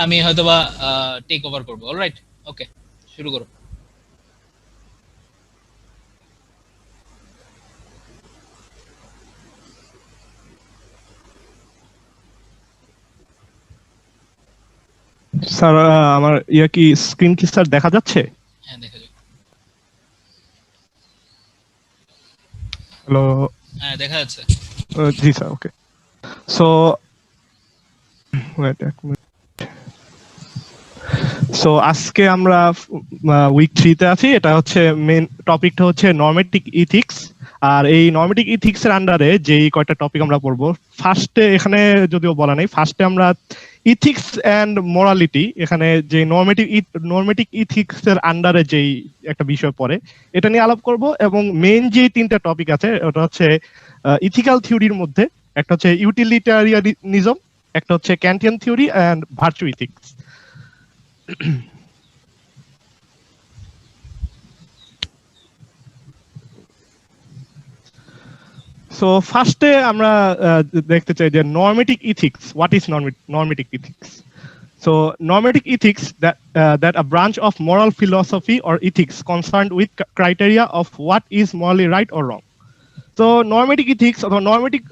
আমি হয়তোবা take over করবো। অলরাইট, ওকে, শুরু করো। স্যার, আমার কি স্ক্রিন কি স্যার দেখা যাচ্ছে? হ্যাঁ, দেখা যাক। হ্যালো। হ্যাঁ, দেখা যাচ্ছে। জি স্যার, ওকে। সো ওয়েট এক মিনিট। সো আজকে আমরা উইক 3 তে আছি। এটা হচ্ছে মেইন টপিকটা হচ্ছে নরমেটিক ইথিক্স। আর এই নরমেটিক ইথিক্স এর আন্ডারে যেই কয়টা টপিক আমরা পড়বো, ফার্স্টে এখানে যদিও বলা নেই, ফার্স্টে আমরা ইথিক্স এন্ড মোরালিটি, এখানে যে নরমেটিক ইথিক্স এর আন্ডারে যেই একটা বিষয় পড়ে এটা নিয়ে আলাপ করব। এবং মেইন যে তিনটা টপিক আছে ওটা হচ্ছে ইথিক্যাল থিওরির মধ্যে একটা হচ্ছে ইউটিলিটারিয়ানিজম, একটা হচ্ছে Kantian theory and virtue ethics. So ফার্স্টে আমরা দেখতে চাই যে normative ethics, what is normative ethics? So normative ethics, that a branch of moral philosophy or ethics concerned with criteria of what is morally right or wrong. তো নরমেটিক ethics অথবা নরমেটিক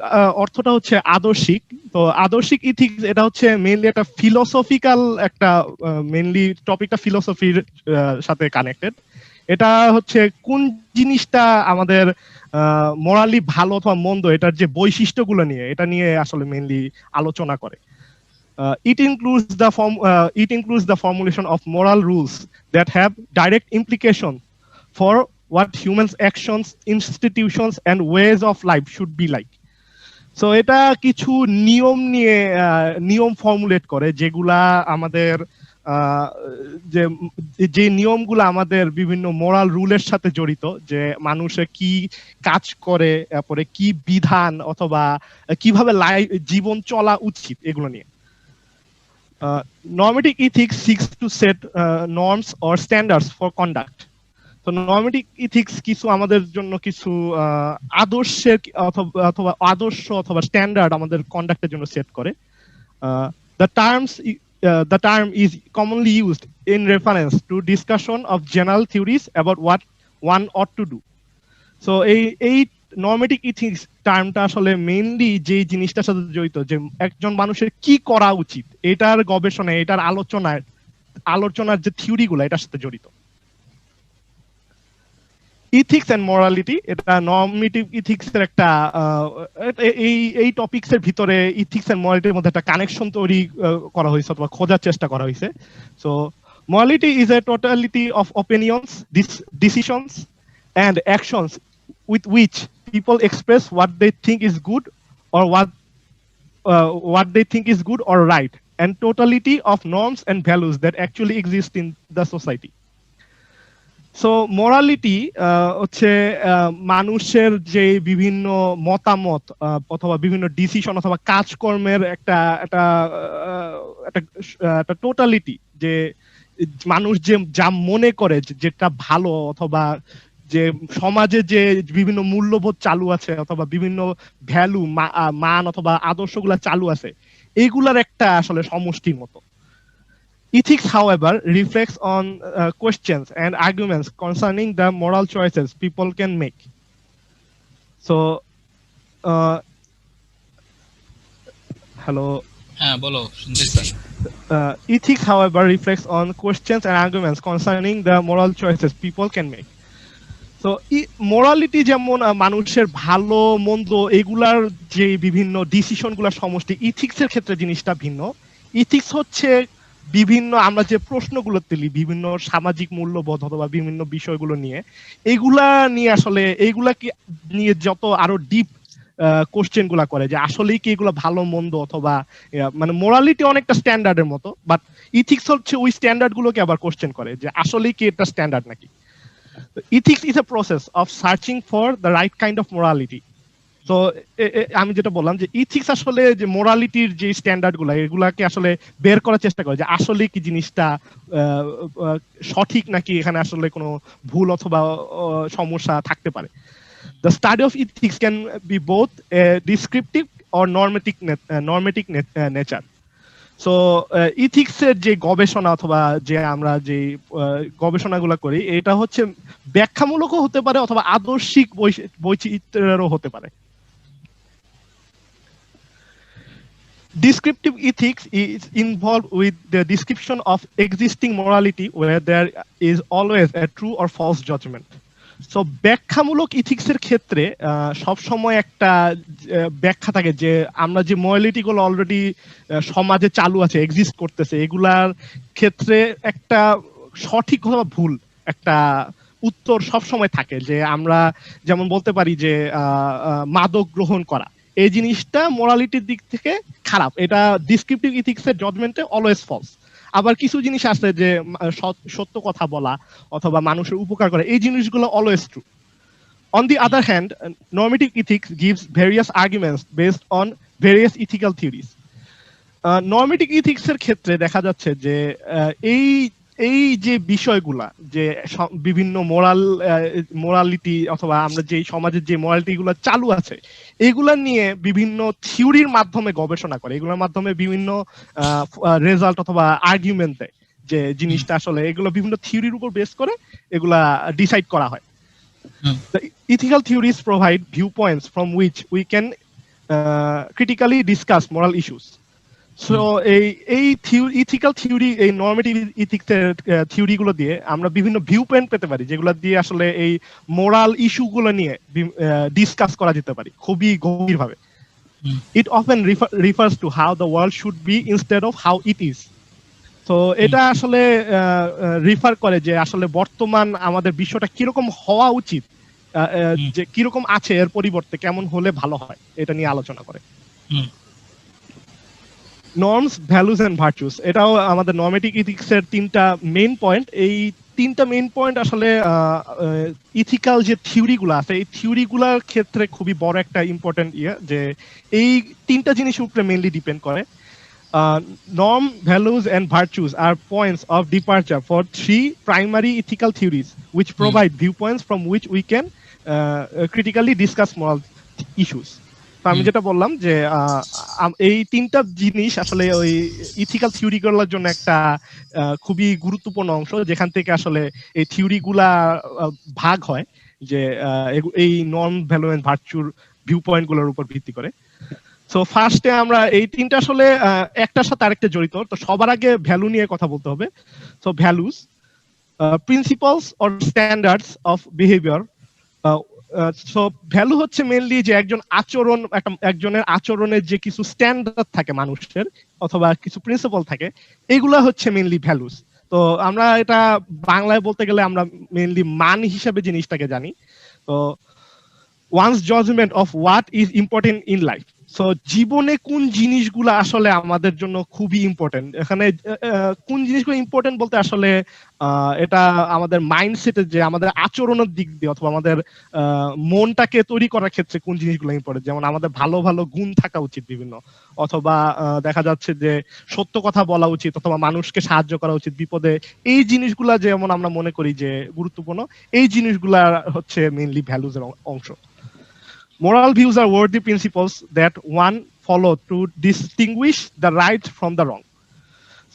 অর্থটা হচ্ছে আদর্শিক। তো আদর্শিক ইথিক্স এটা হচ্ছে মেইনলি একটা ফিলোসফিক্যাল একটা, মেইনলি টপিকটা ফিলোসফির সাথে কানেক্টেড। এটা হচ্ছে কোন জিনিসটা আমাদের মোরালি ভালো অথবা মন্দ, এটার যে বৈশিষ্ট্যগুলো নিয়ে, এটা নিয়ে আসলে মেইনলি আলোচনা করে। It includes the formulation of moral rules that have direct implication for what humans' actions, institutions, and ways of life should be like. So এটা কিছু নিয়ম নিয়ে নিয়ম ফর্মুলেট করে, যেগুলা আমাদের যে যে নিয়মগুলো আমাদের বিভিন্ন মোরাল রুলের সাথে জড়িত, যে মানুষে কি কাজ করে, তারপরে কি বিধান অথবা কিভাবে জীবন চলা উচিত, এগুলো নিয়ে। Normative ethics seeks to set norms or standards for conduct. তো নরমেটিক ইথিক্স কিছু আমাদের জন্য কিছু আদর্শের অথবা আদর্শ অথবা স্ট্যান্ডার্ড আমাদের কন্ডাক্টের জন্য সেট করে। The term is commonly used in reference to discussion of general theories about what one ought to do. So এই নরমেটিক ইথিক্স টার্মটা আসলে মেইনলি যে জিনিসটার সাথে জড়িত, যে একজন মানুষের কি করা উচিত, এটার গবেষণায়, এটার আলোচনার যে থিওরিগুলো এটার সাথে জড়িত। ইথিক্স এন্ড মোরালিটি, এটা নরমেটিভ ইথিক্স এর একটা এই টপিকস এর ভিতরে ইথিক্স এন্ড মোরালিটির মধ্যে একটা কানেকশন তৈরি করা হয়েছে অথবা খোঁজার চেষ্টা করা হয়েছে। So morality is a totality of opinions, decisions and actions with which people express what they think is good or what they think is good or right, and totality of norms and values that actually exist in the society. So morality হচ্ছে মানুষের যে বিভিন্ন মতামত অথবা বিভিন্ন decision অথবা কাজকর্মের একটা একটা একটা টোটালিটি, যে মানুষ যে যা মনে করে যেটা ভালো, অথবা যে সমাজে যে বিভিন্ন মূল্যবোধ চালু আছে অথবা বিভিন্ন ভ্যালু, মান অথবা আদর্শগুলা চালু আছে, এইগুলার একটা আসলে সমষ্টির মতো। Ethics, however, reflects on questions and arguments concerning the moral choices people can make. So, hello. হ্যাঁ, বলো, শুনতেছি। Ethics, however, reflects on questions and arguments concerning the moral choices people can make. তো মোরালিটি যেমন মানুষের ভালো মন্দ এগুলার যে বিভিন্ন ডিসিশন গুলার সমষ্টি, ইথিক্স এর ক্ষেত্রে জিনিসটা ভিন্ন। ইথিক্স হচ্ছে বিভিন্ন আমরা যে প্রশ্নগুলো তুলি বিভিন্ন সামাজিক মূল্যবোধ অথবা বিভিন্ন বিষয়গুলো নিয়ে, এগুলা নিয়ে আসলে এইগুলাকে নিয়ে যত আরো ডিপ কোশ্চেন গুলা করে, যে আসলেই কি এগুলো ভালো মন্দ, অথবা মানে মোরালিটি অনেকটা স্ট্যান্ডার্ডের মতো, বাট ইথিক্স হচ্ছে ওই স্ট্যান্ডার্ড গুলোকে আবার কোশ্চেন করে, যে আসলেই কি এটা স্ট্যান্ডার্ড নাকি। Ethics is a process of searching for the right kind of morality. তো আমি যেটা বললাম যে ইথিক্স আসলে যে মোরালিটির যে স্ট্যান্ডার্ড গুলা, এগুলাকে আসলে বের করার চেষ্টা করে, যে আসলে কি জিনিসটা সঠিক নাকি এখানে আসলে কোনো ভুল অথবা সমস্যা থাকতে পারে। The study of ethics can be both descriptive or normative nature. So ইথিক্সের যে গবেষণা অথবা যে আমরা যে গবেষণাগুলো করি এটা হচ্ছে ব্যাখ্যামূলকও হতে পারে অথবা আদর্শিক বৈচিত্র্যেরও হতে পারে। Descriptive ethics is involved with the description of existing morality where there is always a true or false judgment. So ব্যাখ্যামূলক ইথিক্সের ক্ষেত্রে সব সময় একটা ব্যাখ্যা থাকে যে আমরা যে মোরালিটি গুলো অলরেডি সমাজে চালু আছে, এক্সিস্ট করতেছে, এগুলার ক্ষেত্রে একটা সঠিক অথবা ভুল একটা উত্তর সব সময় থাকে। যে আমরা যেমন বলতে পারি যে মাদক গ্রহণ করা এই জিনিসটা মোরালিটির দিক থেকে খারাপ, এটা ডিসক্রিপটিভ ইথিক্সের জাজমেন্টে অলওয়েজ ফলস। আবার কিছু জিনিস আছে যে সত্য কথা বলা অথবা মানুষের উপকার করা এই জিনিসগুলো always true. On the other hand, normative ethics gives various arguments based on various ethical theories. Normative ইথিক্সের ক্ষেত্রে দেখা যাচ্ছে যে এই এই যে বিষয়গুলা যে বিভিন্ন মোরালিটি অথবা আমরা যে সমাজের যে মোরালিটি গুলো চালু আছে এগুলা নিয়ে বিভিন্ন থিওরির মাধ্যমে গবেষণা করে, এগুলোর মাধ্যমে বিভিন্ন রেজাল্ট অথবা আর্গুমেন্ট দেয় যে জিনিসটা আসলে এগুলো বিভিন্ন থিওরির উপর বেস করে এগুলা ডিসাইড করা হয়। The ethical theories provide viewpoints from which we can critically discuss moral issues. So এই ইথিক্যাল থিওরি, এই নরমেটিভ ইথিক্সের থিওরি গুলো দিয়ে আমরা বিভিন্ন ভিউ পয়েন্ট পেতে পারি যেগুলো দিয়ে আসলে এই মোরাল ইস্যু গুলো নিয়ে ডিসকাস করা যেতে পারে খুবই গভীরভাবে। It often refers to how the world should be instead of how it is. তো এটা আসলে রিফার করে যে আসলে বর্তমান আমাদের বিশ্বটা কিরকম হওয়া উচিত, যে কিরকম আছে এর পরিবর্তে কেমন হলে ভালো হয়, এটা নিয়ে আলোচনা করে। নর্মস, ভ্যালুস এন্ড ভার্চুস, এটাও আমাদের নর্মেটিভ ইথিক্সের তিনটা মেইন পয়েন্ট। এই তিনটা মেইন পয়েন্ট আসলে ইথিক্যাল যে থিওরিগুলো আছে এই থিওরিগুলোর ক্ষেত্রে খুবই বড় একটা ইম্পর্টেন্ট যে এই তিনটা জিনিসের উপরে মেইনলি ডিপেন্ড করে। Norm, values, and virtues are points of departure for three primary ethical theories, which provide viewpoints from which we can critically discuss moral issues. আমি যেটা বললাম যে এই তিনটা জিনিস আসলে ওই ইথিক্যাল থিওরি গুলোর জন্য একটা খুবই গুরুত্বপূর্ণ অংশ, যেখান থেকে আসলে এই থিওরি গুলা ভাগ হয় যে এই নর্ম, ভ্যালু এন্ড ভার্চুর ভিউ পয়েন্ট গুলোর উপর ভিত্তি করে। সো ফার্স্টে আমরা এই তিনটা আসলে একটার সাথে আরেকটা জড়িত, তো সবার আগে ভ্যালু নিয়ে কথা বলতে হবে। So values, principles or standards of behaviour. So value হচ্ছে মেইনলি যে একজনের আচরণের যে কিছু স্ট্যান্ডার্ড থাকে মানুষের অথবা কিছু প্রিন্সিপাল থাকে, এগুলা হচ্ছে মেইনলি ভ্যালুস। তো আমরা এটা বাংলায় বলতে গেলে আমরা মেইনলি মান হিসাবে জিনিসটাকে জানি। তো one's judgment of what is important in life. So জীবনে কোন জিনিসগুলো আসলে আমাদের জন্য খুবই ইম্পর্টেন্ট, এখানে কোন জিনিসগুলো ইম্পর্টেন্ট বলতে আসলে এটা আমাদের মাইন্ডসেটের যে আমাদের আচরণের দিক দিয়ে অথবা আমাদের মনটাকে তৈরি করার ক্ষেত্রে কোন জিনিসগুলো ইম্পর্টেন্ট, যেমন আমাদের ভালো ভালো গুণ থাকা উচিত বিভিন্ন, অথবা দেখা যাচ্ছে যে সত্য কথা বলা উচিত অথবা মানুষকে সাহায্য করা উচিত বিপদে, এই জিনিসগুলা যেমন আমরা মনে করি যে গুরুত্বপূর্ণ, এই জিনিসগুলা হচ্ছে মেইনলি ভ্যালুজের অংশ। Moral views are worthy principles that one follow to distinguish the right from the wrong.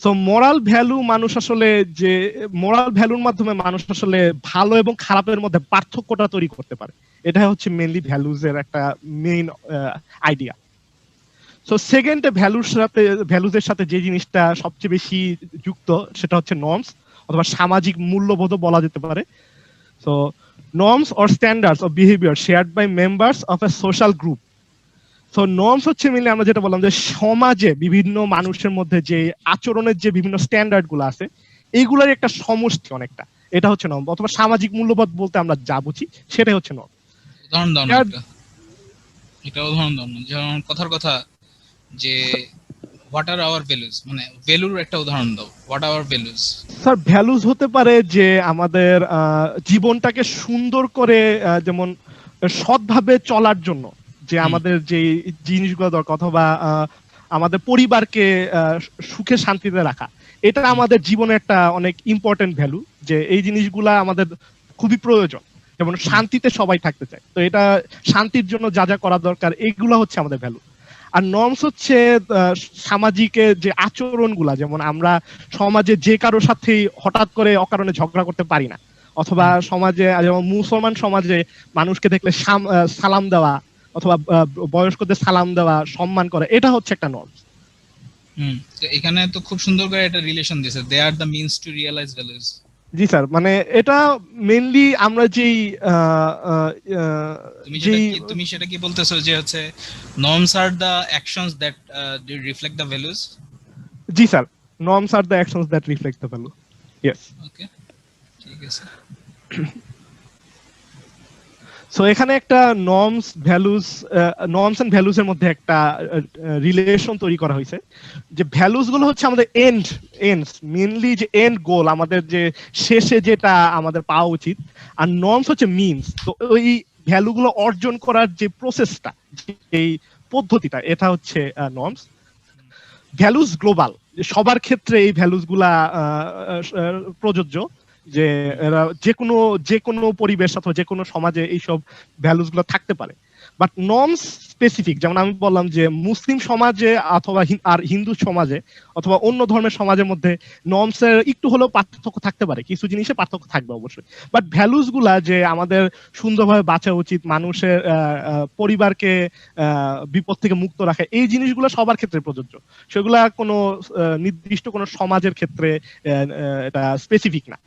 So moral value মানুষ আসলে যে moral ভ্যালুর মাধ্যমে মানুষ আসলে ভালো এবং খারাপের মধ্যে পার্থক্যটা তৈরি করতে পারে, এটা হচ্ছে মেইনলি ভ্যালুজ এর একটা মেইন আইডিয়া। সো সেকেন্ড ভ্যালুজের সাথে যে জিনিসটা সবচেয়ে বেশি যুক্ত সেটা হচ্ছে নর্মস অথবা সামাজিক মূল্যবোধ বলা যেতে পারে। So norms or standards of behavior shared by members of a social group. So norms হচ্ছে মিলে আমরা যেটা বললাম যে সমাজে বিভিন্ন মানুষের মধ্যে যে আচরণের যে বিভিন্ন স্ট্যান্ডার্ড গুলো আছে এইগুলোর একটা সমষ্টি অনেকটা, এটা হচ্ছে নর্ম অথবা সামাজিক মূল্যবোধ বলতে আমরা যা বুঝি সেটাই হচ্ছে নর্ম। উদাহরণ দাও না এটা উদাহরণ দাও না, যেমন কথার কথা যে হোয়াট আর আওয়ার ভ্যালুস, মানে ভ্যালুর একটা উদাহরণ দাও। What are values? Sir values হতে পারে যে আমাদের জীবনটাকে সুন্দর করে যেমন সৎভাবে চলার জন্য যে আমাদের যে জিনিসগুলো দরকার, অথবা আমাদের পরিবারকে সুখে শান্তিতে রাখা, এটা আমাদের জীবনে একটা অনেক ইম্পর্টেন্ট ভ্যালু, যে এই জিনিসগুলা আমাদের খুবই প্রয়োজন, যেমন শান্তিতে সবাই থাকতে চায়, তো এটা শান্তির জন্য যা যা করা দরকার এইগুলো হচ্ছে আমাদের ভ্যালু। আর নর্মস হচ্ছে সামাজিকের যে আচরণগুলা, যেমন আমরা সমাজে যে কারো সাথে হঠাৎ করে অকারণে ঝগড়া করতে পারি না, অথবা সমাজে যেমন মুসলমান সমাজে মানুষকে দেখলে সালাম দেওয়া, অথবা বয়স্কদের সালাম দেওয়া, সম্মান করা, এটা হচ্ছে একটা নর্মস। তো এখানে তো খুব সুন্দর করে একটা রিলেশন দিয়েছে, they are the means to realize values. জি স্যার, মানে এটা মেইনলি আমরা যেই তুমি সেটা কি বলতেছো যে হচ্ছে norms are the actions that reflect the values? জি sir, norms are the actions that reflect the value. Yes. Okay, ঠিক আছে। সো এখানে একটা নর্মস এন্ড ভ্যালুস এর মধ্যে একটা রিলেশন তৈরি করা হয়েছে, যে ভ্যালুস গুলো হচ্ছে আমাদের এন্ডস, মেইনলি যে এন্ড গোল, আমাদের যে শেষে যেটা আমাদের পাওয়া উচিত, আর নর্মস হচ্ছে মিনস। তো ওই ভ্যালু গুলো অর্জন করার যে প্রসেসটা, এই পদ্ধতিটা, এটা হচ্ছে নর্মস। ভ্যালুস গ্লোবাল, সবার ক্ষেত্রে এই ভ্যালুস গুলা প্রযোজ্য, যে এরা যে কোনো পরিবেশ অথবা যে কোনো সমাজে এইসব ভ্যালুস গুলো থাকতে পারে। বাট নর্মস স্পেসিফিক, যেমন আমি বললাম যে মুসলিম সমাজে অথবা আর হিন্দু সমাজে অথবা অন্য ধর্মের সমাজের মধ্যে নর্মসের একটু হলেও পার্থক্য থাকতে পারে, কিছু জিনিসে পার্থক্য থাকবে অবশ্যই। বাট ভ্যালুস গুলা যে আমাদের সুন্দরভাবে বাঁচা উচিত, মানুষের পরিবারকে বিপদ থেকে মুক্ত রাখা, এই জিনিসগুলো সবার ক্ষেত্রে প্রযোজ্য, সেগুলা কোনো নির্দিষ্ট কোনো সমাজের ক্ষেত্রে এটা স্পেসিফিক না।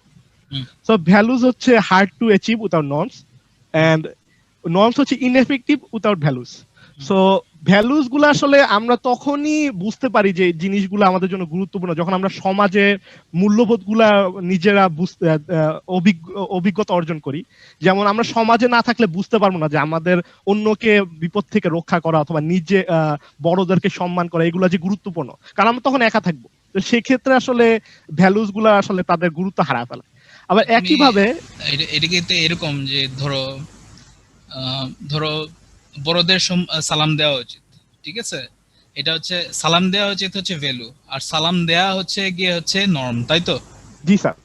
So values হচ্ছে hard to achieve without norms, and norms হচ্ছে ineffective without values. So values গুলো আসলে আমরা তখনই বুঝতে পারি যে জিনিসগুলো আমাদের জন্য গুরুত্বপূর্ণ, যখন আমরা সমাজে মূল্যবোধ গুলা নিজেরা অভিজ্ঞতা অর্জন করি। যেমন আমরা সমাজে না থাকলে বুঝতে পারবো না যে আমাদের অন্যকে বিপদ থেকে রক্ষা করা অথবা নিজে বড়দেরকে সম্মান করা, এগুলো যে গুরুত্বপূর্ণ, কারণ আমরা তখন একা থাকবো। তো সেক্ষেত্রে আসলে ভ্যালুস গুলা আসলে তাদের গুরুত্ব হারায় ফেলে। আবার একইভাবে এটাকে এরকম যে ধরো বড়দের সালাম দেওয়া উচিত, ঠিক আছে, এটা হচ্ছে সালাম দেওয়া উচিত হচ্ছে ভ্যালু, আর সালাম দেওয়া হচ্ছে গিয়ে হচ্ছে নর্ম, তাই তো? জি স্যার।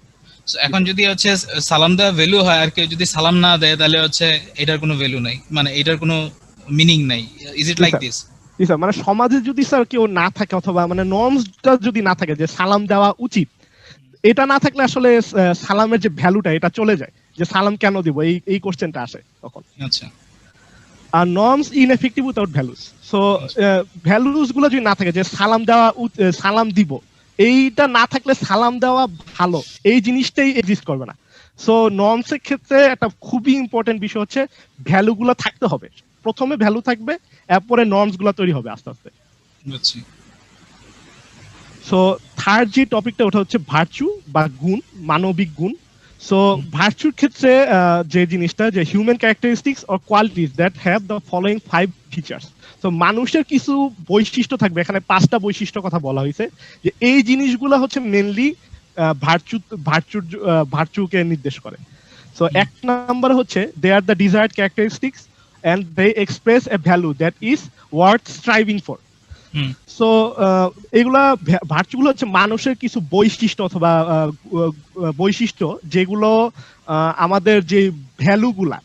এখন যদি হচ্ছে সালাম দেওয়া ভ্যালু হয়, আর কেউ যদি সালাম না দেয়, তাহলে হচ্ছে এটার কোনো ভ্যালু নাই, মানে এটার কোনো মিনিং নাই। Is it like this? G sir, মানে সমাজে যদি স্যার কেউ না থাকে, অথবা মানে নর্মসটা যদি না থাকে যে সালাম দেওয়া উচিত, এটা না থাকলে আসলে সালামের যে ভ্যালুটা, এটা চলে যায়, যে সালাম কেন দিব, এই কোশ্চেনটা আসে তখন। আচ্ছা। আর norms ineffective without values. So values গুলো যদি না থাকে, যে সালাম দিব, এইটা না থাকলে সালাম দেওয়া ভালো, এই জিনিসটাই এক্সিস্ট করবে না। সো নর্মস এর ক্ষেত্রে একটা খুবই ইম্পর্টেন্ট বিষয় হচ্ছে ভ্যালু গুলো থাকতে হবে, প্রথমে ভ্যালু থাকবে, এরপরে নর্মস গুলো তৈরি হবে আস্তে আস্তে। সো থার্ড যে টপিকটা, ওটা হচ্ছে ভার্চু বা গুণ, মানবিক গুণ। সো ভার্চুর ক্ষেত্রে যে জিনিসটা, যে human characteristics or qualities that have the following 5 features. তো মানুষের কিছু বৈশিষ্ট্য থাকবে, এখানে 5টা বৈশিষ্ট্য কথা বলা হয়েছে, যে এই জিনিসগুলো হচ্ছে মেইনলি ভার্চুকে নির্দেশ করে। সো এক নাম্বার হচ্ছে they are the desired characteristics and they express a value that is worth striving for. So এগুলা ভার্চুগুলো হচ্ছে মানুষের কিছু বৈশিষ্ট্য অথবা বৈশিষ্ট্য, যেগুলো আমাদের যে ভ্যালুগুলা,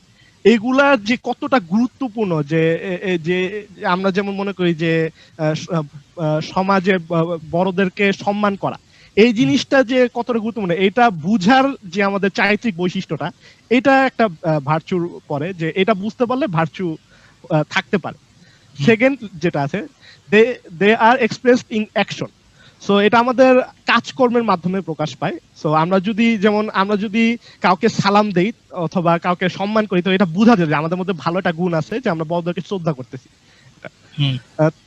এগুলা যে কতটা গুরুত্বপূর্ণ, যে আমরা যেমন মনে করি যে সমাজে বড়দেরকে সম্মান করা, এই জিনিসটা যে কতটা গুরুত্বপূর্ণ, এটা বুঝার যে আমাদের চারিত্রিক বৈশিষ্ট্যটা, এটা একটা ভার্চুর পরে, যে এটা বুঝতে পারলে ভার্চু থাকতে পারে। সেকেন্ড যেটা আছে, they are expressed in action. So এটা আমাদের কাজকর্মের মাধ্যমে প্রকাশ পায়। সো আমরা যদি কাউকে সালাম দেই অথবা কাউকে সম্মান করি, তো এটা বোঝা যায় যে আমাদের মধ্যে ভালো একটা গুণ আছে, যে আমরা বড়দেরকে শ্রদ্ধা করতেছি।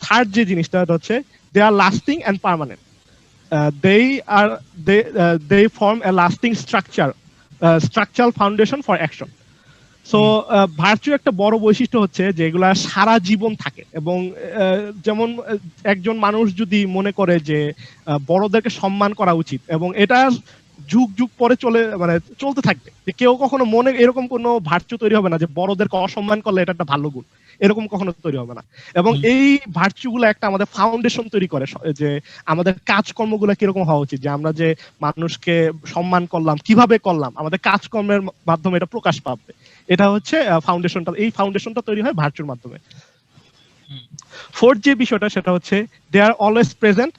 থার্ড যে জিনিসটা হচ্ছে they are lasting and permanent. They form a lasting structural foundation for action. So virtue একটা বড় বৈশিষ্ট্য হচ্ছে যে এগুলা সারা জীবন থাকে, এবং যেমন একজন মানুষ যদি মনে করে যে বড়দেরকে সম্মান করা উচিত, এবং এটা যুগ যুগ পরে চলতে থাকবে, যে কেউ কখনো মনে এরকম কোনো ভার্চু তৈরি হবে না যে বড়দেরকে অসম্মান করলে এটা একটা ভালো গুণ, এরকম কখনো তৈরি হবে না। এবং এই ভার্চুগুলো একটা আমাদের ফাউন্ডেশন তৈরি করে, যে আমাদের কাজকর্মগুলো কিরকম হওয়া উচিত, যে আমরা যে মানুষকে সম্মান করলাম, কিভাবে করলাম, আমাদের কাজকর্মের মাধ্যমে এটা প্রকাশ পাবে। এটা হচ্ছে ফাউন্ডেশনটা, এই ফাউন্ডেশনটা তৈরি হয় ভার্চুর মাধ্যমে। ফোর্থ যে বিষয়টা সেটা হচ্ছে they are always present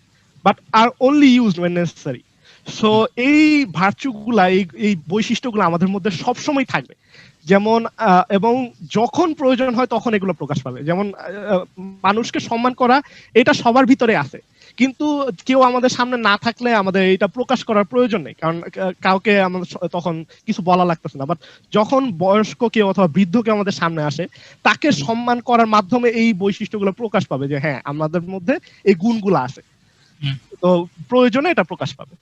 but are only used when necessary. So এই ভার্চুগুলা এই বৈশিষ্ট্যগুলো আমাদের মধ্যে সবসময় থাকবে, যেমন এবং যখন প্রয়োজন হয় তখন এগুলো প্রকাশ পাবে। যেমন মানুষকে সম্মান করা এটা সবার ভিতরে আছে, কিন্তু কেউ আমাদের সামনে না থাকলে আমাদের এটা প্রকাশ করার প্রয়োজন নেই, কারণ কাউকে আমাদের তখন কিছু বলা লাগতেছে না। বাট যখন বয়স্ক কেউ অথবা বৃদ্ধ কেউ আমাদের সামনে আসে, তাকে সম্মান করার মাধ্যমে এই বৈশিষ্ট্যগুলো প্রকাশ পাবে যে হ্যাঁ আমাদের মধ্যে এই গুণগুলো আছে, তো প্রয়োজনে এটা প্রকাশ পাবে।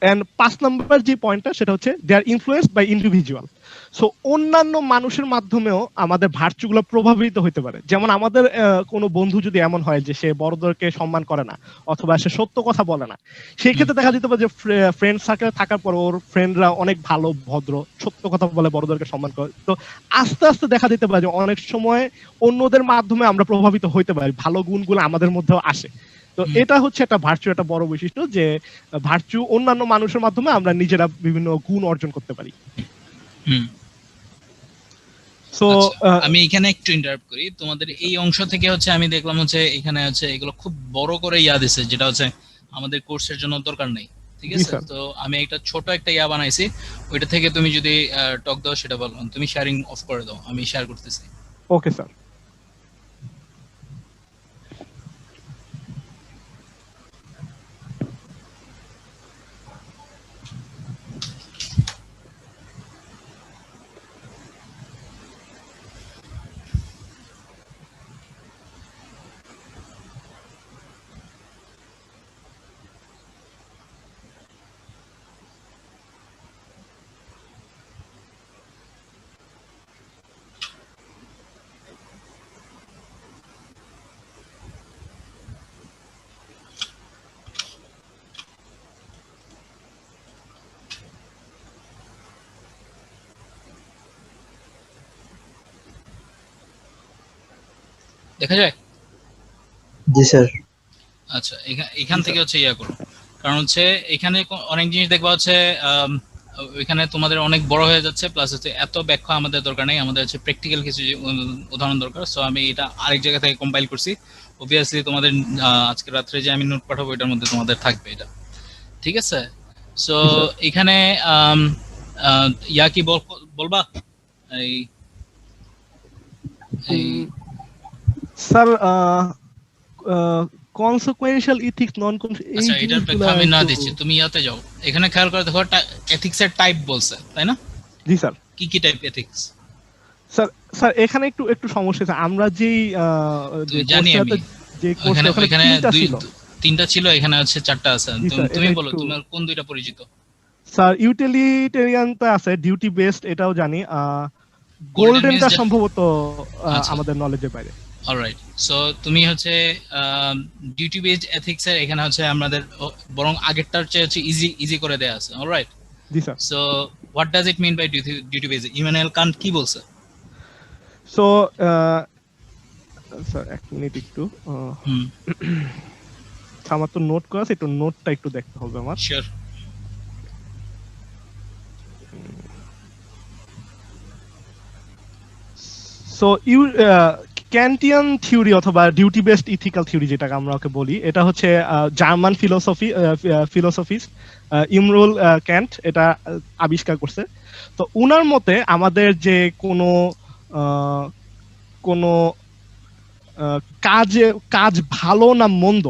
এন্ড 5 নাম্বার যে পয়েন্টটা সেটা হচ্ছে they R influenced by individual. So অন্যান্য মানুষের মাধ্যমেও আমাদের ভার্চুগুলো প্রভাবিত হতে পারে। যেমন আমাদের কোনো বন্ধু যদি এমন হয় যে সে বড়দেরকে সম্মান করে না অথবা সে সত্য কথা বলে না, সেই ক্ষেত্রে দেখা যেতে পারে যে ফ্রেন্ড সার্কেলে থাকার পর ওর ফ্রেন্ডরা অনেক ভালো, ভদ্র, সত্য কথা বলে, বড়দেরকে সম্মান করে। তো আস্তে আস্তে দেখা যেতে পারে যে অনেক সময় অন্যদের মাধ্যমে আমরা প্রভাবিত হইতে পারি, ভালো গুণগুলো আমাদের মধ্যেও আসে। তো এটা হচ্ছে একটা ভার্চু, একটা বড় বৈশিষ্ট্য যে ভার্চু অন্যান্য মানুষের মাধ্যমে আমরা নিজেরা বিভিন্ন গুণ অর্জন করতে পারি। সো আমি এখানে একটু ইন্টারাপ্ট করি, তোমাদের এই অংশ থেকে হচ্ছে আমি দেখলাম হচ্ছে এখানে হচ্ছে এগুলো খুব বড় করে ইয়া দিছে, যেটা হচ্ছে আমাদের কোর্সের জন্য দরকার নেই, ঠিক আছে? তো আমি একটা ছোট একটা ইয়া বানাইছি, ওইটা থেকে তুমি যদি টক দাও সেটা বলো। তুমি শেয়ারিং অফ করে দাও, আমি শেয়ার করতেছি। Okay sir. দেখা যায়? জি স্যার। আচ্ছা, এখান থেকে হচ্ছে ইয়া করো, কারণ হচ্ছে এখানে অনেক জিনিস দেখবা হচ্ছে ওইখানে তোমাদের অনেক বড় হয়ে যাচ্ছে, প্লাস হচ্ছে এত ব্যাখ্যা আমাদের দরকার নেই, আমাদের হচ্ছে প্র্যাকটিক্যাল কিছু উদাহরণ দরকার। সো আমি এটা আরেক জায়গা থেকে কম্পাইল করছি, অবভিয়াসলি তোমাদের আজকে রাত্রে যে আমি নোট পাঠাবো এটার মধ্যে তোমাদের থাকবে এটা, ঠিক আছে? সো এখানে ইয়া কি বলবা এই স্যার কনসিকুয়েন্সিয়াল ইথিক্স, নন আচ্ছা, এটার ব্যাখ্যা আমি না দিচ্ছি, তুমি ইয়াতে যাও। এখানে খেয়াল করে দেখো এথিক্স এর টাইপ বলছে, তাই না? জি স্যার। কি কি টাইপ এথিক্স? স্যার এখানে একটু সমস্যা আছে। আমরা যেই জানি আমি যে কোর্সে ওখানে ছিল, তিনটা ছিল, এখানে হচ্ছে চারটা আছে। তুমি বলো তোমার কোন দুইটা পরিচিত? স্যার ইউটিলিটেরিয়ানটা আছে, ডিউটি বেসড এটাও জানি, গোল্ডেনটা সম্ভবত আমাদের নলেজের বাইরে। অলরাইট, সো তুমি হচ্ছে ডিউটি বেসড এথিক্স এর এখানে হচ্ছে আমাদের বরং আগেরটার চেয়ে হচ্ছে ইজি করে দেয়া আছে। অলরাইট, জি sir. So what does it mean by duty based? Immanuel Kant কি বলছে? সো স্যার এক মিনিট একটু, আমার তো নোট করা আছে, একটু নোটটা একটু দেখতে হবে আমার। শিওর। সো ক্যান্টিয়ান থিওরি অথবা ডিউটি বেসড ইথিক্যাল থিওরি যেটাকে আমরা ওকে বলি, এটা হচ্ছে জার্মান ফিলোসফিস্ট ইমরুল ক্যান্ট এটা আবিষ্কার করছে। তো উনার মতে আমাদের যে কোনো কাজ ভালো না মন্দ,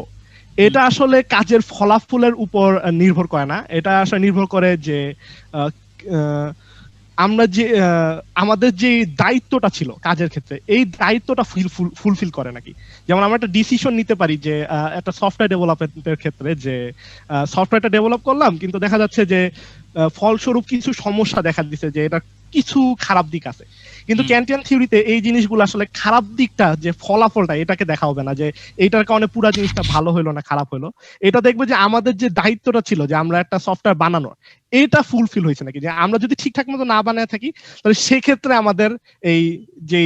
এটা আসলে কাজের ফলাফলের উপর নির্ভর করে না, এটা আসলে নির্ভর করে যে আমরা যে আমাদের যে দায়িত্বটা ছিল কাজের ক্ষেত্রে, এই দায়িত্বটা ফুলফিল করে নাকি। যেমন আমরা একটা ডিসিশন নিতে পারি যে একটা সফটওয়্যার ডেভেলপমেন্টের ক্ষেত্রে যে সফটওয়্যারটা ডেভেলপ করলাম, কিন্তু দেখা যাচ্ছে যে ফলস্বরূপ কিছু সমস্যা দেখা দিচ্ছে, যে এটা কিছু খারাপ দিক আছে। কিন্তু ক্যান্টিয়ান থিওরিতে এই জিনিসগুলো আসলে খারাপ দিকটা, যে ফলাফলটা, এটাকে দেখা হবে না যে এইটার কারণে পুরো জিনিসটা ভালো হলো না খারাপ হলো। এটা দেখবে যে আমাদের যে দায়িত্বটা ছিল যে আমরা একটা সফটওয়্যার বানানোর, এটা ফুলফিল হয়েছে নাকি। যে আমরা যদি ঠিকঠাক মতো না বানায় থাকি, তাহলে সেক্ষেত্রে আমাদের এই যে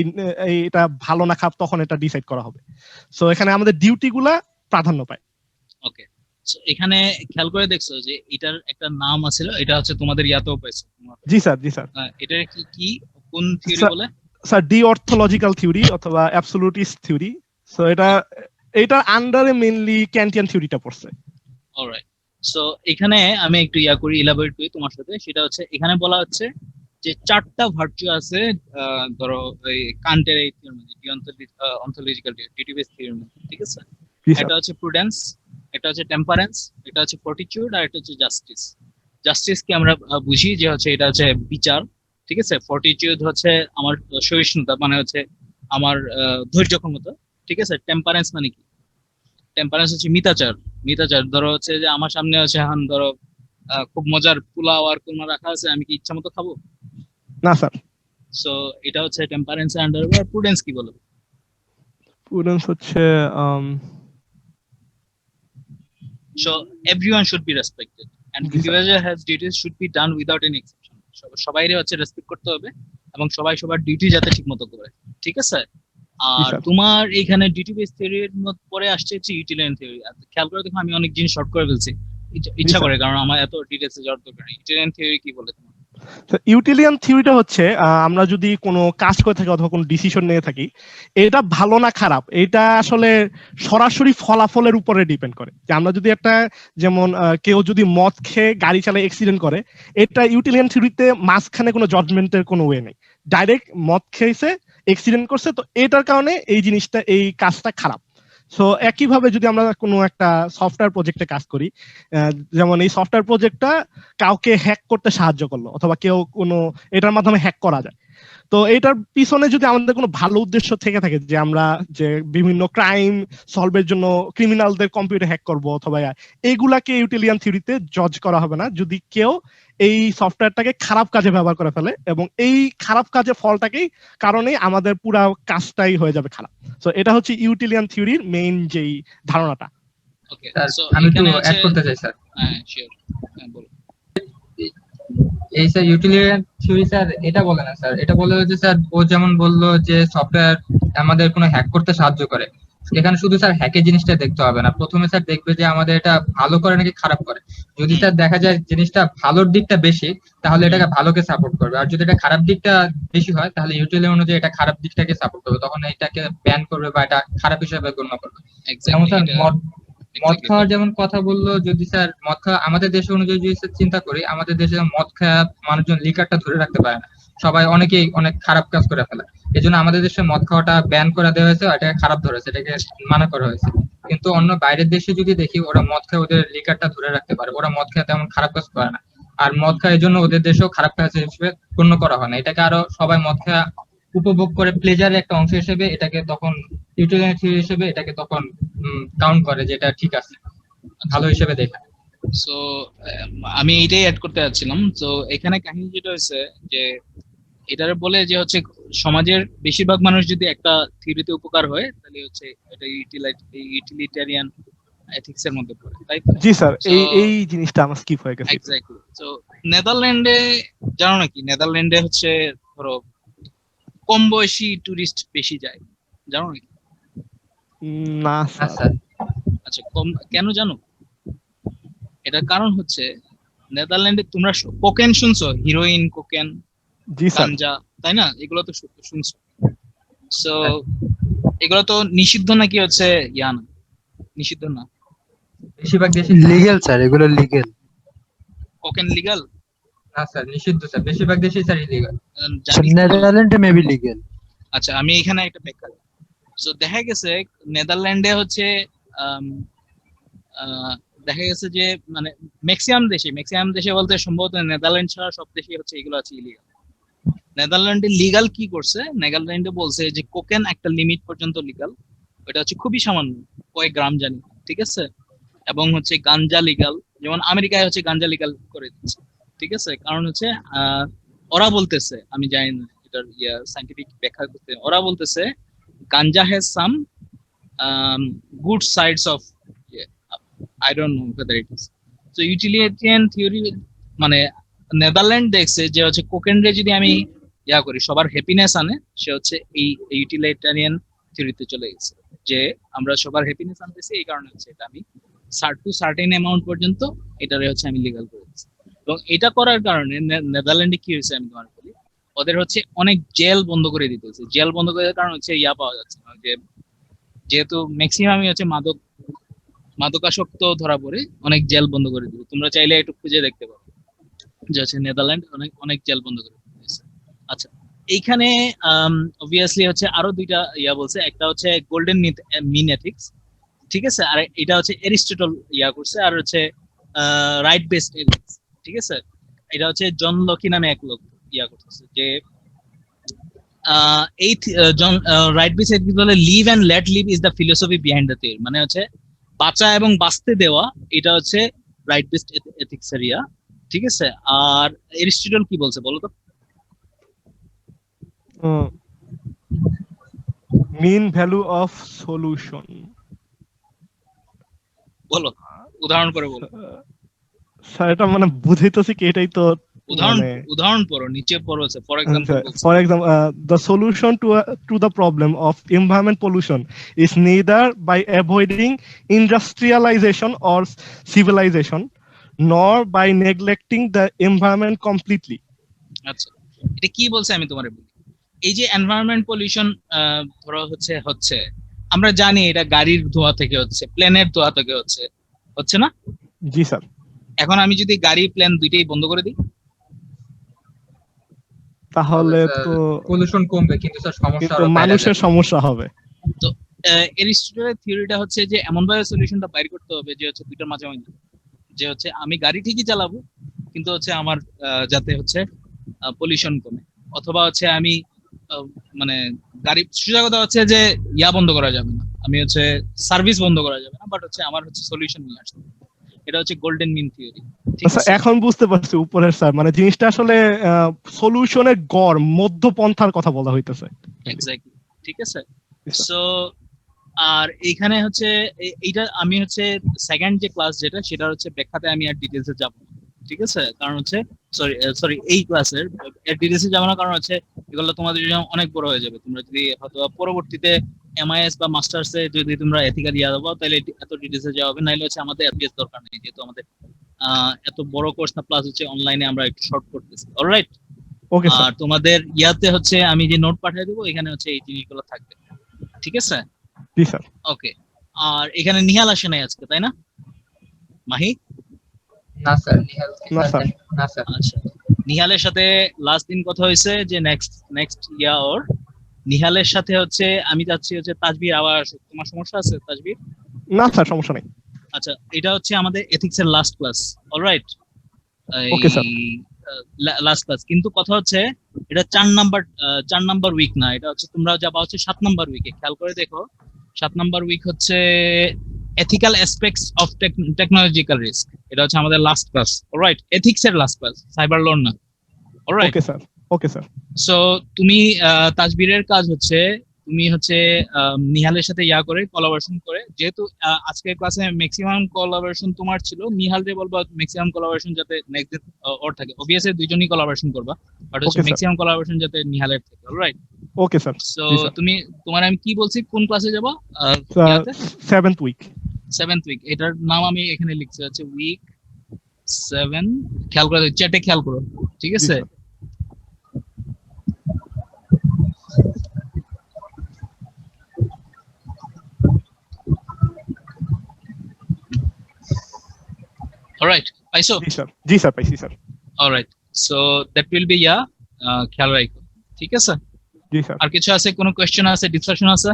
এটা ভালো না খারাপ তখন এটা ডিসাইড করা হবে। সো এখানে আমাদের ডিউটিগুলা প্রাধান্য পায়। ওকে, সো এখানে খেয়াল করে দেখছো যে এটার একটা নাম আছে, এটা হচ্ছে তোমাদের ইয়াতেও পাইছো? জি স্যার, জি স্যার। এটার কি কোন থিওরি বলে? স্যার ডিঅর্থোলজিক্যাল থিওরি অথবা অ্যাবসোলুটিস্ট থিওরি। সো এটার আন্ডারে মেইনলি ক্যান্টিয়ান থিওরিটা পড়ছে। অলরাইট, সো এখানে আমি একটু ইলাবোরেট করি তোমার সাথে। সেটা হচ্ছে এখানে বলা হচ্ছে যে 4টা ভার্চু আছে, ধরো এই কান্টের এই থিওরির মধ্যে, অন্থোলজিক্যাল ডিউটি বেস থিওরির মধ্যে, ঠিক আছে? জি স্যার। এটা হচ্ছে প্রুডেন্স, এটা হচ্ছে টেম্পারেন্স, এটা হচ্ছে ফর্টিটিউড, আর এটা হচ্ছে জাস্টিস। জাস্টিস কি আমরা বুঝি যে হচ্ছে এটা হচ্ছে বিচার, ঠিক আছে? ফর্টিটিউড হচ্ছে আমার সহিষ্ণুতা, মানে হচ্ছে আমার ধৈর্য ক্ষমতা, ঠিক আছে? টেম্পারেন্স মানে কি? টেম্পারেন্স হচ্ছে মিতাচার। মিতাচার ধরো হচ্ছে যে আমার সামনে হচ্ছে এখন ধরো খুব মজার পোলাও আর কুরমা রাখা আছে, আমি কি ইচ্ছা মতো খাবো? না স্যার, সো এটা হচ্ছে টেম্পারেন্স আন্ডার। আর প্রুডেন্স কি বলবো? স্টুডেন্টস হচ্ছে So everyone should be respected and G sir. individual has duties should be done without any exception. সবাইরে হচ্ছে রেসপেক্ট করতে হবে এবং সবাই সবার ডিউটি যাতে ঠিকমতো করে, ঠিক আছে? জি আর স্যার। তোমার এইখানে ডিউটি বেস থিওরির মধ্যে পরে আসছে হচ্ছে ইউটিলিয়ান থিওরি। খেয়াল করে দেখো আমি অনেক জিনিস শর্ট করে ফেলছি, ইচ্ছা স্যার। করে, কারণ আমার এত ডিটেইলসে যাওয়ার দরকার নেই। ইউটিলিয়ান থিওরি কি বলে তোমার? ইউটিলিয়ান থিওরিটা হচ্ছে আমরা যদি কোনো কাজ করে থাকি অথবা কোনো ডিসিশন নিয়ে থাকি, এটা ভালো না খারাপ এটা আসলে সরাসরি ফলাফলের উপরে ডিপেন্ড করে। যে আমরা যদি একটা, যেমন কেউ যদি মদ খেয়ে গাড়ি চালায় অ্যাক্সিডেন্ট করে, এটা ইউটিলিয়ান থিওরিতে মাঝখানে কোনো জাজমেন্টের কোনো ওয়ে নেই, ডাইরেক্ট মদ খেয়েছে অ্যাক্সিডেন্ট করছে, তো এটার কারণে এই জিনিসটা, এই কাজটা খারাপ। সো একইভাবে যদি আমরা কোনো একটা সফটওয়্যার প্রজেক্টে কাজ করি, যেমন এই সফটওয়্যার প্রজেক্টটা কাউকে হ্যাক করতে সাহায্য করলো অথবা কেউ কোনো, এটার মাধ্যমে হ্যাক করা যায়, তো এটার পিছনে যদি আমাদের কোনো ভালো উদ্দেশ্য থেকে থাকে যে আমরা যে বিভিন্ন ক্রাইম সলভের জন্য ক্রিমিনালদের কম্পিউটার হ্যাক করব অথবা এইগুলাকে ইউটিলিয়ান থিওরিতে জজ করা হবে না যদি কেউ এই সফটওয়্যারটাকে খারাপ কাজে ব্যবহার করে ফেলে, এবং এই খারাপ কাজের ফলটাকেই কারণে আমাদের পুরো কাজটাই হয়ে যাবে খারাপ। তো এটা হচ্ছে ইউটিলিয়ান থিওরির মেইন যেই ধারণাটা। ওকে, স্যার সো আমি একটু এখানে অ্যাড হচ্ছে করতে চাই স্যার। হ্যাঁ শিওর, হ্যাঁ বলো। এই স্যার ইউটিলিটিয়ারিয়ান থিওরি স্যার এটা বলে না স্যার, এটা বলে যে স্যার ও যেমন বললো যে সফটওয়্যার আমাদের কোনো হ্যাক করতে সাহায্য করে, এখানে শুধু স্যার হ্যাকের জিনিসটা দেখতে হবে না, প্রথমে স্যার দেখবে যে আমাদের এটা ভালো করে নাকি খারাপ করে। যদি স্যার দেখা যায় জিনিসটা ভালোর দিকটা বেশি তাহলে এটাকে ভালোকে সাপোর্ট করবে, আর যদি এটা খারাপ দিকটা বেশি হয় তাহলে ইউটিলিটি অনুযায়ী এটা খারাপ দিকটাকে সাপোর্ট করবে, তখন এটাকে ব্যান করবে বা এটা খারাপ হিসেবে গণ্য করবে। যেমন স্যার মদ খাওয়ার যেমন কথা বললো, যদি স্যার মদ খাওয়া আমাদের দেশে অনুযায়ী যদি স্যার চিন্তা করি, আমাদের দেশে মদ খাওয়া মানুষজন লিকারটা ধরে রাখতে পারে না, সবাই অনেকেই অনেক খারাপ কাজ করে ফেলে, এই জন্য আমাদের দেশে মদ খাওয়াটা ব্যান করে দেওয়া হয়েছে, এটাকে খারাপ ধরেছে, এটাকে মানা করা হয়েছে। কিন্তু অন্য বাইরের দেশে যদি দেখি, ওরা মদ খায় ওদের লিকারটা ধরে রাখতে পারে, ওরা মদ খায় তেমন খারাপ কাজ করে না, আর মদ খায় এই জন্য ওদের দেশেও খারাপ কাজ হিসেবে গণ্য করা হয় না, এটাকে আরো সবাই মদ খাওয়া উপভোগ করে প্লেজারের একটা অংশ হিসেবে এটাকে তখন ইউটিলিটি থিওরি হিসেবে এটাকে তখন কাউন্ট করে যে এটা ঠিক আছে, ভালো হিসেবে দেখা। সো আমি এইটাই অ্যাড করতে যাচ্ছিলাম। তো এখানে কাহিনী যেটা হয়েছে যে এটার বলে যে হচ্ছে সমাজের বেশিরভাগ মানুষ যদি একটা থিওরিতে উপকার হয় তাহলে হচ্ছে এটা ইউটিলিটারিয়ান এথিক্স এর মধ্যে পড়ে, তাই তো? জি স্যার, So, এই জিনিসটা আমার স্কিপ হয়ে গেছে। এক্স্যাক্টলি। তো নেদারল্যান্ডে জানো নাকি, নেদারল্যান্ডে হচ্ছে ধরো কম বয়সী টুরিস্ট বেশি যায়, জানো নাকি? না আচ্ছা স্যার। আচ্ছা, কম কেন জানো? এটার কারণ হচ্ছে নেদারল্যান্ডে তোমরা কোকেন শুনছো, হিরোইন, কোকেন, জি স্যার। গাঞ্জা, তাই না? এগুলো তো শুনছো। সো এগুলো তো নিষিদ্ধ নাকি হচ্ছে ইয়া না, নিষিদ্ধ না? বেশিরভাগ দেশে লিগেল স্যার, এগুলো লিগেল। Cocaine legal? না স্যার নিষিদ্ধ স্যার, বেশিরভাগ দেশেই স্যার ইলিগাল। নেদারল্যান্ডে মেবি লিগেল। আচ্ছা, আমি এখানে একটা ব্যাখ্যা দিই। সো দেখা গেছে নেদারল্যান্ডে হচ্ছে আম, আহ, দেখা গেছে যে মানে ম্যাক্সিমাম দেশে বলতে সম্ভবত নেদারল্যান্ড ছাড়া সব দেশে হচ্ছে এগুলো আছে ইলিগাল। নেদারল্যান্ডে লিগাল কি করছে, নেদারল্যান্ডে বলছে যে কোকেন একটা লিমিট পর্যন্ত লিগাল, ওটা হচ্ছে খুবই সামান্য, কয়েক গ্রাম জানি, ঠিক আছে? এবং হচ্ছে গাঞ্জা লিগাল, যেমন আমেরিকায় হচ্ছে গাঞ্জা লিগাল করে দিচ্ছে, ঠিক আছে? কারণ হচ্ছে ওরা বলতেছে, আমি জানি না এটার সাইন্টিফিক ব্যাখ্যা করতে, ওরা বলতেছে ganja has some good sides of, I don't know whether it is. So utilitarian theory মানে নেদারল্যান্ড দেখছে যে হচ্ছে কোকেন রে যদি আমি করি সবার হ্যাপিনেস আনে, সে হচ্ছে এই ইউটিলিটারিয়ান থিওরিতে চলে গেছে যে আমরা সবার হ্যাপিনেস আনতেছি, এই কারণে হচ্ছে এটা আমি সার্টেন অ্যামাউন্ট পর্যন্ত এটারে হচ্ছে আমি লিগাল করে দিচ্ছি। এবং এটা করার কারণে নেদারল্যান্ডে কি হয়েছে আমি তোমার বলি, ওদের হচ্ছে অনেক জেল বন্ধ করে দিতেছে। জেল বন্ধ করে দেওয়ার কারণ হচ্ছে পাওয়া যাচ্ছে না, যে যেহেতু ম্যাক্সিমামই হচ্ছে মাদকাসক্ত ধরা পড়ে, অনেক জেল বন্ধ করে দিবে। তোমরা চাইলে একটু খুঁজে দেখতে পারো যে হচ্ছে নেদারল্যান্ড অনেক অনেক জেল বন্ধ করে দিয়েছে। আচ্ছা, এইখানে অবভিয়াসলি হচ্ছে আরো দুইটা বলছে, একটা হচ্ছে গোল্ডেন মিন এথিক্স, ঠিক আছে, আর এটা হচ্ছে এরিস্টটল করছে, আর হচ্ছে রাইট বেসড এথিক্স, ঠিক আছে। এটা হচ্ছে জন লকি নামে এক লোক করতেছে যে এই জন রাইট বেসড এথিক্স বলে live and let live is the philosophy behind the theory, মানে হচ্ছে বাঁচা এবং বাঁচতে দেওয়া, এটা হচ্ছে রাইট বেসড এথিক্স এর ঠিক আছে। আর এরিস্টটল কি বলছে বলো তো? mean value of solution, বলো, উদাহরণ করে বলো। স্যার এটা মানে বুঝাইতেছি কি, এটাই তো উদাহরণ পড়ো, নিচে পড়ো, for example. for example, the solution to the problem of environment pollution is neither by avoiding industrialization or civilization nor by neglecting the environment completely. আচ্ছা, এটা কি বলছে আমি তোমারে বলি। এই যে এনভায়রনমেন্ট পলিউশন ধরো হচ্ছে আমরা জানি এটা গাড়ির ধোঁয়া থেকে হচ্ছে, প্লেনের ধোঁয়া থেকে হচ্ছে না? জি স্যার। এখন আমি যদি গাড়ি প্লেন দুইটাই বন্ধ করে দিই তাহলে তো পলিউশন কমবে, কিন্তু স্যার সমস্যা কিন্তু মানুষের সমস্যা হবে। তো এরিস্টটলের থিওরিটা হচ্ছে যে এমন ভাবে সলিউশনটা বাইর করতে হবে যে হচ্ছে দুইটার মাঝামাঝি, যে হচ্ছে আমি গাড়ি ঠিকই চালাবো কিন্তু হচ্ছে আমার যাতে হচ্ছে পলিউশন কমে, অথবা হচ্ছে আমি মানে গাড়ি সোজা কথা হচ্ছে যে বন্ধ করা যাবে না, আমি হচ্ছে সার্ভিস বন্ধ করা যাবে না, বাট হচ্ছে আমার হচ্ছে সলিউশন নিয়ে আসতে হবে। এটা হচ্ছে গোল্ডেন মিন থিওরি। আচ্ছা, এখন বুঝতে পারছি উপরের স্যার, মানে জিনিসটা আসলে সলিউশনের গড় মধ্যপন্থার কথা বলা হইতেছে। এক্স্যাক্টলি, ঠিক আছে। সো আর এইখানে হচ্ছে এইটা আমি হচ্ছে সেকেন্ড যে ক্লাস যেটা, সেটা হচ্ছে ব্যাখ্যাতে আমি আর ডিটেইলসে যাব না, ঠিক আছে, কারণ হচ্ছে সরি এই ক্লাসের ডিটেইলসে যাব না, কারণ হচ্ছে এগুলো তোমাদের জন্য অনেক বড় হয়ে যাবে। তোমরা যদি হয়তো পরবর্তীতে এমআইএস বা মাস্টার্সে যদি তোমরা এথিক্যাল দাও, তাহলে এত ডিটেইলসে যাওয়া হবে, নাইলে হচ্ছে আমাদের এফবিএস দরকার নেই, যেহেতু আমাদের এত বড় কোর্স না, প্লাস হচ্ছে অনলাইনে আমরা একটু শর্ট করতেছি। Alright, okay sir. আর তোমাদের হচ্ছে আমি যে নোট পাঠিয়ে দেবো, এখানে হচ্ছে এই জিনিসগুলো থাকবে, ঠিক আছে? জি স্যার। ওকে, আর এখানে নিহাল আসে নাই আজকে, তাই না মাহি? না স্যার, নিহাল না স্যার। না স্যার। আচ্ছা, নিহালের সাথে লাস্ট দিন কথা হয়েছে যে নেক্সট ওর নিহালের সাথে হচ্ছে আমি যাচ্ছি হচ্ছে তাজবির আবার আসুক। তোমার সমস্যা আছে তাজবির? না স্যার, সমস্যা নেই। আচ্ছা, এটা হচ্ছে আমাদের এথিক্স এর last class. Alright, okay sir. Last class, কিন্তু কথা হচ্ছে এটা 4 নাম্বার উইক না, এটা হচ্ছে তোমরা যাবা হচ্ছে 7 নাম্বার উইকে। খেয়াল করে দেখো, 7 নাম্বার উইক হচ্ছে ethical aspects of technological risk. এটা হচ্ছে আমাদের লাস্ট ক্লাস। অলরাইট, এথিক্স এর লাস্ট ক্লাস, সাইবার ল না। Alright, okay sir. Okay sir. So তুমি তাজবিরের কাজ হচ্ছে তুমি হচ্ছে নিহালের সাথে করে কোলাবোরেশন করে, যেহেতু আজকের ক্লাসে ম্যাক্সিমাম কোলাবোরেশন তোমার ছিল, নিহাল যে বলবো ম্যাক্সিমাম কোলাবোরেশন যাতে নেক্সট দিন ওর থাকে। অবভিয়াসলি দুইজনই কোলাবোরেশন করবা, বাট হচ্ছে ম্যাক্সিমাম কোলাবোরেশন যাতে নিহালের থাকে। Alright, okay sir. সো তোমার আমি কি বলছি, কোন ক্লাসে যাবা? 7th week. 7th উইক, এটার নাম আমি এখানে লিখছি হচ্ছে উইক 7। খেয়াল করে চ্যাটে খেয়াল করো, ঠিক আছে? Alright, পাইছো? জি স্যার। জি স্যার, পাইছি sir. Alright, so that will be খেয়াল রাখো, ঠিক আছে? জি স্যার। আর কিছু আছে, কোনো কোয়েশ্চেন আছে, ডিসকাশন আছে?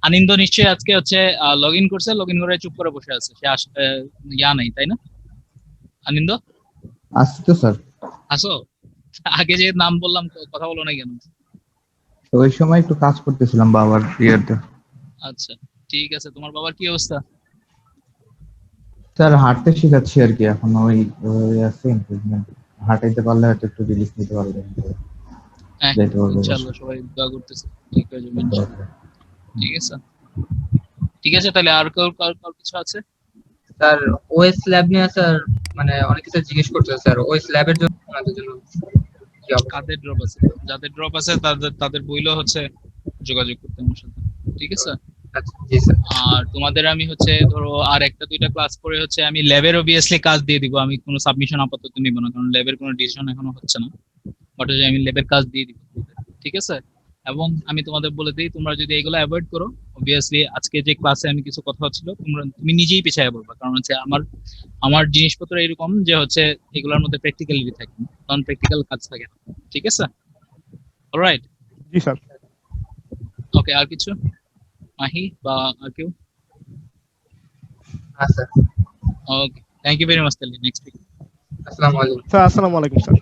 আনন্দ নিশ্চয়ই আজকে হচ্ছে লগইন করছে, লগইন করে চুপ করে বসে আছে, সে নাই, তাই না আনন্দ? আসছি তো স্যার। আসো, আগে যে নাম বললাম কথা বলো না কেন? ওই সময় একটু কাজ করতেছিলাম বাবার ইয়েতে। আচ্ছা, ঠিক আছে। তোমার বাবার কি অবস্থা? স্যার হাঁটতে শেখাচ্ছি আর কি, এখন ওই আছে ইমপ্রুভমেন্ট, হাঁটাইতে পারলে হয়তো একটু রিলিজ নিতে পারবে। ইনশাআল্লাহ সবাই দোয়া করতেছে, ঠিক হয়ে যাবে ইনশাআল্লাহ। ঠিক আছে, ঠিক আছে। তাহলে আর কিছু আছে? স্যার ওএস ল্যাব নিয়ে স্যার মানে অনেক কিছু জিজ্ঞেস করছে স্যার, ওএস ল্যাবের জন্য আমাদের জন্য কাদের ড্রপ আছে? যাদের ড্রপ আছে তাদের বইলো হচ্ছে যোগাযোগ করতে আমার সাথে, ঠিক আছে? জি স্যার। আর তোমাদের আমি হচ্ছে ধরো আর একটা দুইটা ক্লাস করে হচ্ছে আমি ল্যাবের অবভিয়াসলি কাজ দিয়ে দিব। আমি কোনো সাবমিশন আপাতত নিব না, কারণ ল্যাবের কোনো ডিসিশন এখনো হচ্ছে না, বাট আমি ল্যাবের কাজ দিয়ে দিব, ঠিক আছে? এবং আমি তোমাদের বলে দিই, তোমরা যদি এগুলো অ্যাভয়েড করো, অবভিয়াসলি আজকে যে ক্লাসে আমি কিছু কথা হচ্ছিল তুমি নিজেই পিছিয়ে পড়বা। কারণ হচ্ছে আমার আমার জিনিসপত্র এরকম যে হচ্ছে এগুলোর মধ্যে প্র্যাকটিক্যালিটি থাকে, নন প্র্যাকটিক্যাল কাজ থাকে না। ঠিক আছে? অলরাইট, জি স্যার। ওকে। আর কিছু মাহি বা আর কেউ? হ্যাঁ স্যার। Okay, thank you very much. তাহলে নেক্সট উইক। আসসালামু আলাইকুম। স্যার আসসালামু আলাইকুম স্যার।